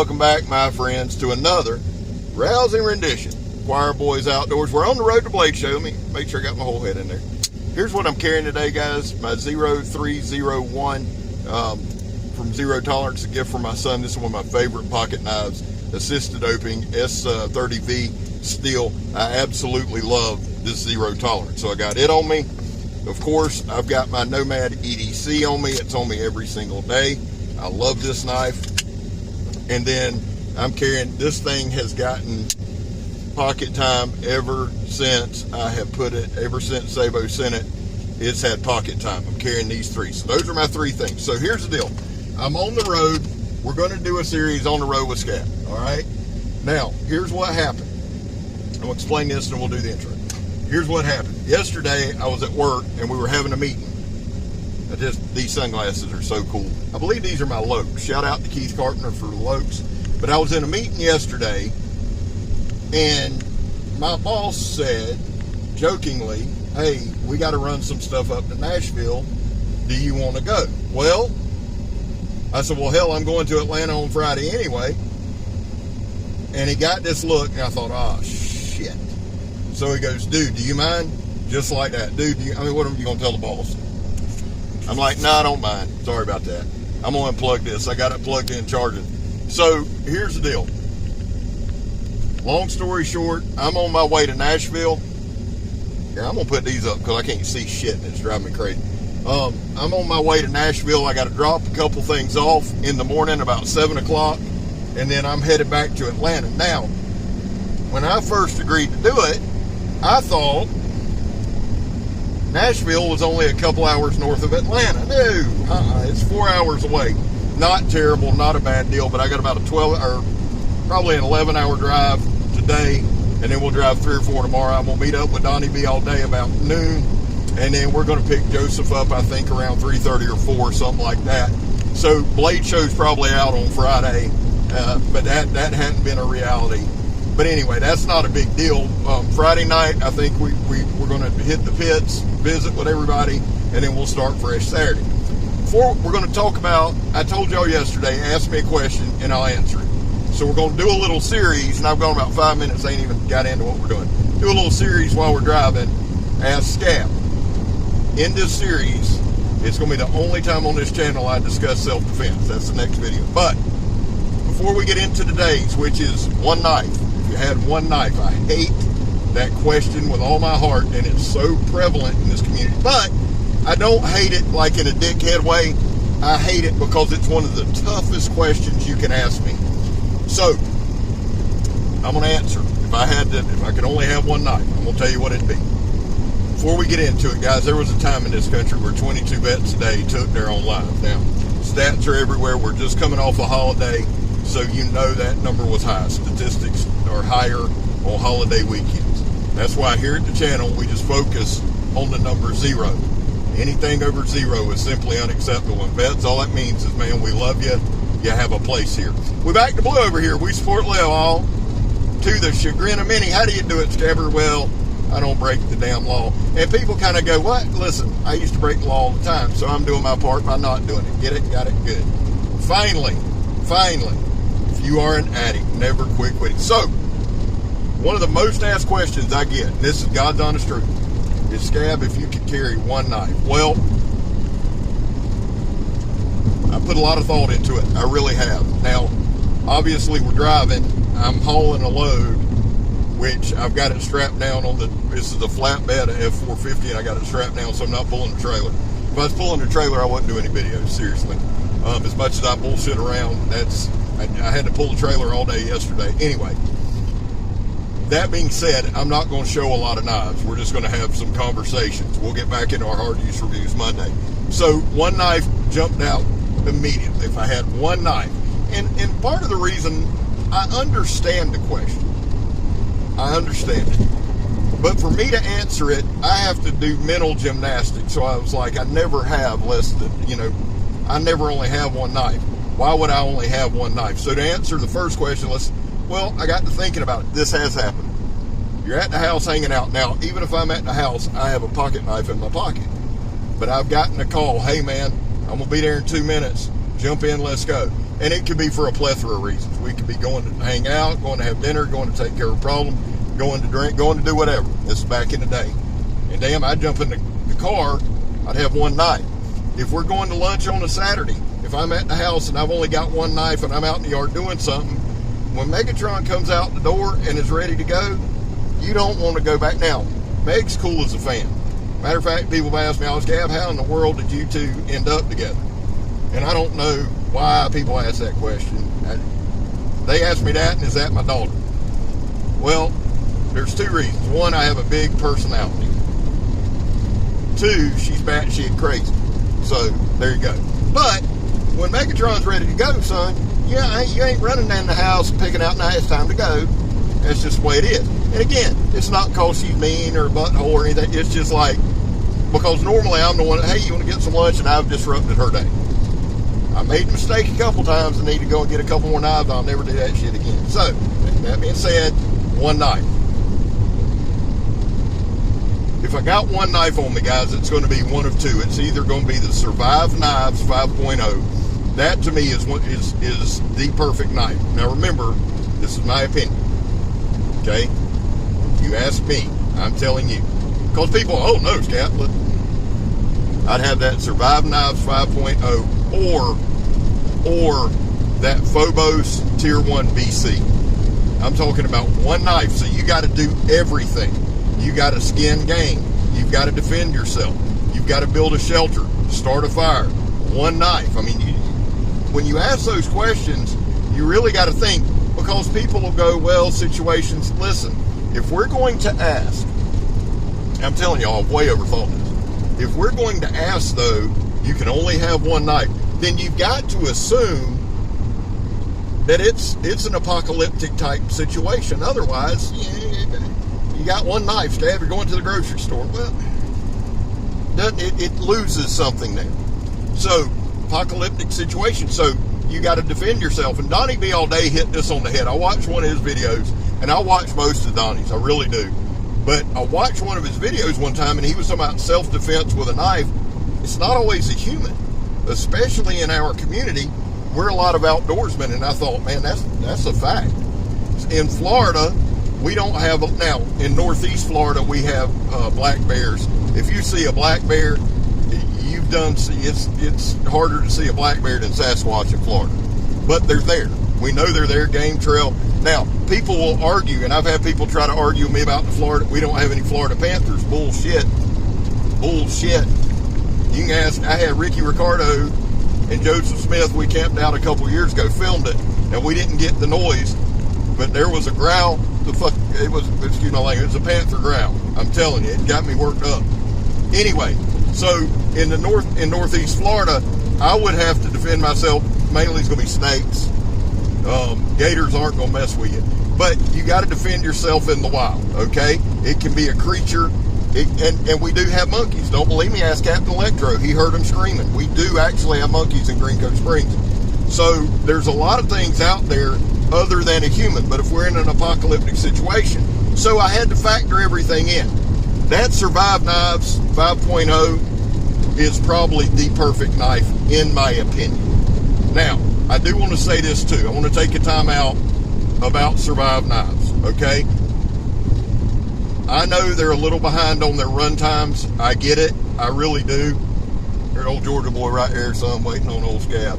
welcome back, my friends, to another rousing rendition. Choir Boys Outdoors. We're on the road to Blade Show. Let me make sure I got my whole head in there. Here's what I'm carrying today, guys. My 0301 from Zero Tolerance, a gift from my son. This is one of my favorite pocket knives. Assisted opening, S30V steel. I absolutely love this Zero Tolerance. So I got it on me. Of course, I've got my Nomad EDC on me. It's on me every single day. I love this knife. And then I'm carrying, this thing has gotten pocket time ever since I have put it, ever since Sabo sent it, it's had pocket time. I'm carrying these three. So those are my three things. So here's the deal. I'm on the road. We're going to do a series on the road with Scab. All right. Now, here's what happened. I'm going to explain this and we'll do the intro. Here's what happened. Yesterday, I was at work and we were having a meeting. These sunglasses are so cool. I believe these are my Lokes. Shout out to Keith Carpenter for the Lokes. But I was in a meeting yesterday, and my boss said, jokingly, hey, we got to run some stuff up to Nashville. Do you want to go? Well, I said, well, hell, I'm going to Atlanta on Friday anyway. And he got this look, and I thought, oh, shit. So he goes, dude, do you mind? Just like that. Dude, what are you going to tell the boss? I'm like, no, I don't mind. Sorry about that. I'm going to unplug this. I got it plugged in charging. So here's the deal. Long story short, I'm on my way to Nashville. Yeah, I'm going to put these up because I can't see shit and it's driving me crazy. I'm on my way to Nashville. I got to drop a couple things off in the morning about 7 o'clock. And then I'm headed back to Atlanta. Now, when I first agreed to do it, I thought Nashville was only a couple hours north of Atlanta. No, it's 4 hours away. Not terrible, not a bad deal, but I got about a 12 or probably an 11-hour drive today, and then we'll drive 3 or 4 tomorrow. I'm gonna meet up with Donnie B all day about noon, and then we're gonna pick Joseph up, I think around 3:30 or 4, something like that. So Blade Show's probably out on Friday, but that hadn't been a reality. But anyway, that's not a big deal. Friday night, I think we're going to hit the pits, visit with everybody, and then we'll start fresh Saturday. Before we're going to talk about, I told y'all yesterday, ask me a question and I'll answer it. So we're going to do a little series, and I've gone about 5 minutes, I ain't even got into what we're doing. Do a little series while we're driving, Ask Scab. In this series, it's going to be the only time on this channel I discuss self-defense. That's the next video. But before we get into today's, which is one knife, you had one knife. I hate that question with all my heart, and it's so prevalent in this community. But I don't hate it like in a dickhead way. I hate it because it's one of the toughest questions you can ask me. So I'm going to answer. If I could only have one knife, I'm going to tell you what it'd be. Before we get into it, guys, there was a time in this country where 22 vets a day took their own lives. Now, stats are everywhere. We're just coming off a holiday, so you know that number was high. Statistics are higher on holiday weekends. That's why here at the channel, we just focus on the number 0. Anything over 0 is simply unacceptable. And vets, all that means is, man, we love you. You have a place here. We're back to blue over here. We support all to the chagrin of many. How do you do it, Scabber? Well, I don't break the damn law. And people kind of go, what? Listen, I used to break the law all the time, so I'm doing my part by not doing it. Get it? Got it? Good. Finally, if you are an addict, never quit quitting. So, one of the most asked questions I get, and this is God's honest truth, is, Scab, if you could carry one knife. Well, I put a lot of thought into it. I really have. Now, obviously we're driving. I'm hauling a load, which I've got it strapped down on this is a flatbed, a F450, and I got it strapped down so I'm not pulling the trailer. If I was pulling the trailer, I wouldn't do any videos, seriously. As much as I bullshit around, I had to pull the trailer all day yesterday. Anyway, that being said, I'm not going to show a lot of knives. We're just going to have some conversations. We'll get back into our hard use reviews Monday. So one knife jumped out immediately. If I had one knife, and part of the reason, I understand the question. I understand it. But for me to answer it, I have to do mental gymnastics. So I was like, I never have less than, I never only have one knife. Why would I only have one knife? So to answer the first question, I got to thinking about it. This has happened. You're at the house hanging out. Now, even if I'm at the house, I have a pocket knife in my pocket. But I've gotten a call, hey man, I'm going to be there in 2 minutes. Jump in, let's go. And it could be for a plethora of reasons. We could be going to hang out, going to have dinner, going to take care of a problem, going to drink, going to do whatever. This is back in the day. And damn, I'd jump in the car, I'd have one knife. If we're going to lunch on a Saturday, if I'm at the house and I've only got one knife and I'm out in the yard doing something, when Megatron comes out the door and is ready to go, you don't want to go back. Now, Meg's cool as a fan. Matter of fact, people have asked me, Gab, how in the world did you two end up together? And I don't know why people ask that question. They ask me that, and is that my daughter? Well, there's two reasons. One, I have a big personality. Two, she's batshit crazy. So, there you go. But, when Megatron's ready to go, son, yeah, you ain't running down the house and picking out, now it's time to go. That's just the way it is. And again, it's not because she's mean or a butthole or anything. It's just like, because normally I'm the one that, hey, you want to get some lunch, and I've disrupted her day. I made a mistake a couple times and need to go and get a couple more knives. I'll never do that shit again. So, that being said, one knife. If I got one knife on me, guys, it's going to be one of two. It's either going to be the Survive Knives 5.0. That, to me, is the perfect knife. Now, remember, this is my opinion. Okay? You ask me, I'm telling you. Because people, oh, no, Scap, look. I'd have that Survive Knives 5.0 or that Phobos Tier 1 BC. I'm talking about one knife, so you got to do everything. You got to skin game. You've got to defend yourself. You've got to build a shelter, start a fire. One knife. I mean, when you ask those questions, you really got to think, because people will go, well, situations. Listen, if we're going to ask, I'm telling y'all, I've way overthought this. If we're going to ask, though, you can only have one knife, then you've got to assume that it's an apocalyptic type situation. Otherwise, you got one knife, Scab, you're going to the grocery store. Well, it loses something there. So, apocalyptic situation. So, you got to defend yourself. And Donnie B all day hit this on the head. I watched one of his videos, and I watch most of Donnie's. I really do. But I watched one of his videos one time, and he was talking about self-defense with a knife. It's not always a human, especially in our community. We're a lot of outdoorsmen, and I thought, man, that's a fact. In Florida, we don't have, now, in Northeast Florida, we have black bears. If you see a black bear, it's harder to see a black bear than Sasquatch in Florida. But they're there. We know they're there, game trail. Now, people will argue, and I've had people try to argue with me about the Florida, we don't have any Florida Panthers. Bullshit. Bullshit. You can ask, I had Ricky Ricardo and Joseph Smith, we camped out a couple years ago, filmed it, and we didn't get the noise, but there was a growl, excuse my language, it was a panther growl. I'm telling you, it got me worked up. Anyway, so in Northeast Florida, I would have to defend myself. Mainly it's going to be snakes. Gators aren't going to mess with you. But you got to defend yourself in the wild, okay? It can be a creature. And we do have monkeys. Don't believe me? Ask Captain Electro. He heard them screaming. We do actually have monkeys in Green Cove Springs. So there's a lot of things out there other than a human. But if we're in an apocalyptic situation, so I had to factor everything in. That Survive Knives 5.0 is probably the perfect knife, in my opinion. Now, I do want to say this too. I want to take a time out about Survive Knives, okay? I know they're a little behind on their run times. I get it. I really do. There's old Georgia boy right there, son, waiting on old Scab.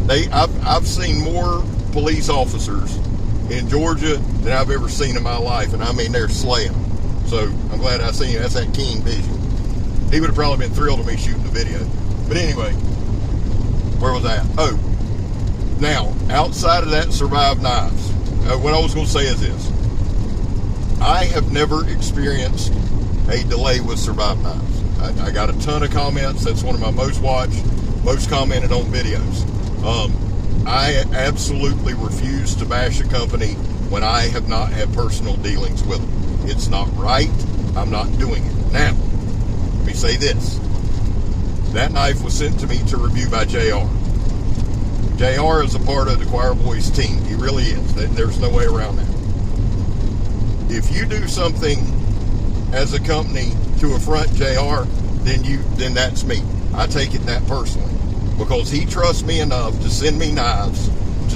I've seen more police officers in Georgia than I've ever seen in my life, and I mean, they're slaying. So I'm glad I seen you. That's that keen vision. He would have probably been thrilled to me shooting the video. But anyway, where was I at? Oh, now, outside of that Survive Knives, what I was going to say is this. I have never experienced a delay with Survive Knives. I got a ton of comments. That's one of my most watched, most commented on videos. I absolutely refuse to bash a company when I have not had personal dealings with them. It's not right. I'm not doing it. Now, let me say this. That knife was sent to me to review by JR. JR is a part of the Choir Boys team. He really is. There's no way around that. If you do something as a company to affront JR, then that's me. I take it that personally. Because he trusts me enough to send me knives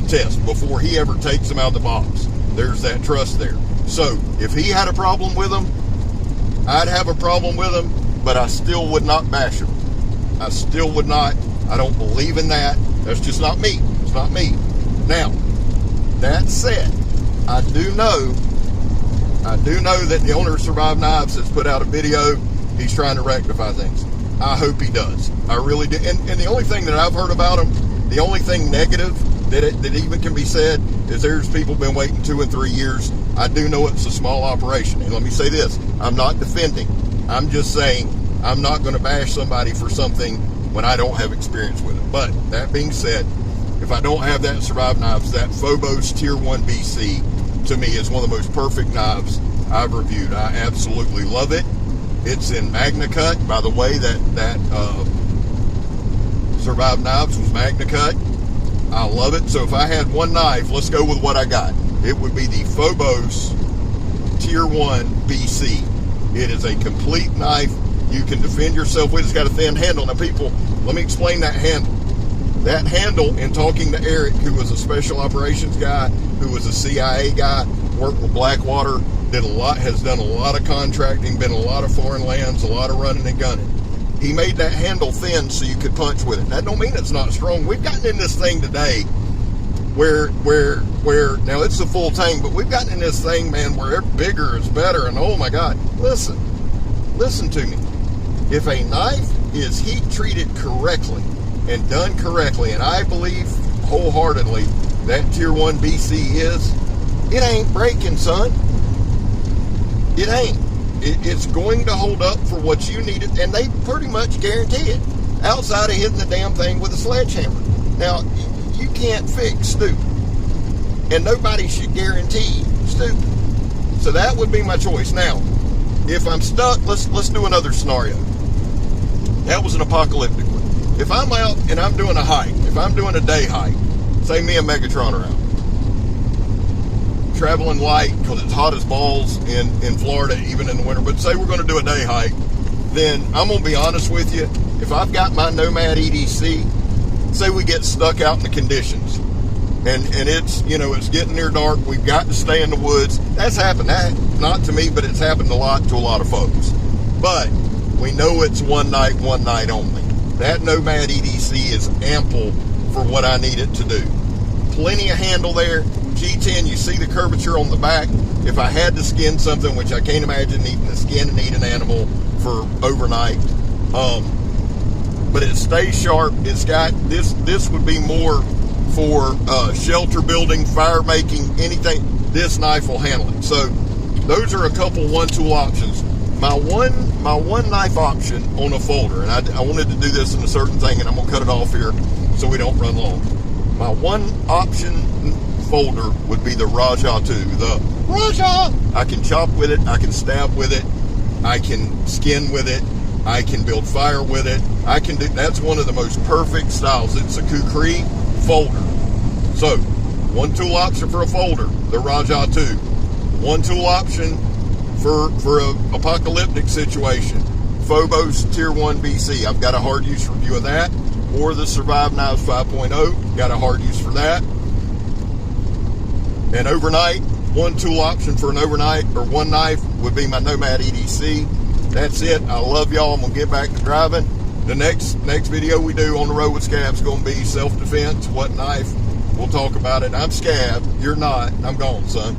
test before he ever takes them out of the box. There's that trust there. So if he had a problem with them, I'd have a problem with them, but I still would not bash them. I still would not. I don't believe in that. That's just not me. It's not me. Now, that said, I do know that the owner of Survive Knives has put out a video. He's trying to rectify things. I hope he does. I really do. And the only thing that I've heard about him, the only thing negative that even can be said is there's people been waiting 2 and 3 years. I do know it's a small operation. And let me say this, I'm not defending. I'm just saying I'm not going to bash somebody for something when I don't have experience with it. But that being said, if I don't have that Survive Knives, that Phobos Tier 1 BC to me is one of the most perfect knives I've reviewed. I absolutely love it. It's in Magna Cut. By the way, that Survive Knives was Magna Cut. I love it. So if I had one knife, let's go with what I got. It would be the Phobos Tier 1 BC. It is a complete knife. You can defend yourself with. It's got a thin handle. Now, people, let me explain that handle. That handle, in talking to Eric, who was a special operations guy, who was a CIA guy, worked with Blackwater, has done a lot of contracting, been in a lot of foreign lands, a lot of running and gunning. He made that handle thin so you could punch with it. That don't mean it's not strong. We've gotten in this thing today where now it's a full tang, but we've gotten in this thing, man, where bigger is better. And oh my God, listen to me. If a knife is heat treated correctly and done correctly, and I believe wholeheartedly that Tier 1 BC is, it ain't breaking, son. It ain't. It's going to hold up for what you need it, and they pretty much guarantee it, outside of hitting the damn thing with a sledgehammer. Now, you can't fix stupid, and nobody should guarantee stupid. So that would be my choice. Now, if I'm stuck, let's do another scenario. That was an apocalyptic one. If I'm out and I'm doing a hike, if I'm doing a day hike, say me and Megatron are out, traveling light because it's hot as balls in Florida, even in the winter, but say we're going to do a day hike, then I'm going to be honest with you. If I've got my Nomad EDC, say we get stuck out in the conditions, and it's, it's getting near dark, we've got to stay in the woods. That's happened. Not to me, but it's happened a lot to a lot of folks. But we know it's one night only. That Nomad EDC is ample for what I need it to do. Plenty of handle there. G10, you see the curvature on the back. If I had to skin something, which I can't imagine needing to skin and eat an animal for overnight, but it stays sharp. It's got this would be more for shelter building, fire making, anything. This knife will handle it. So those are a couple one tool options. My one knife option on a folder, and I wanted to do this in a certain thing, and I'm gonna cut it off here so we don't run long. My one option folder would be the Rajah 2. The Rajah! I can chop with it, I can stab with it, I can skin with it, I can build fire with it. That's one of the most perfect styles. It's a Kukri folder. So, one tool option for a folder, the Rajah 2. One tool option for an apocalyptic situation, Phobos Tier 1 BC. I've got a hard use review of that, or the Survive Knives 5.0. Got a hard use for that. And overnight, one tool option for an overnight or one knife would be my Nomad EDC. That's it. I love y'all. I'm going to get back to driving. The next video we do on the road with Scab's going to be self-defense. What knife? We'll talk about it. I'm Scab. You're not. I'm gone, son.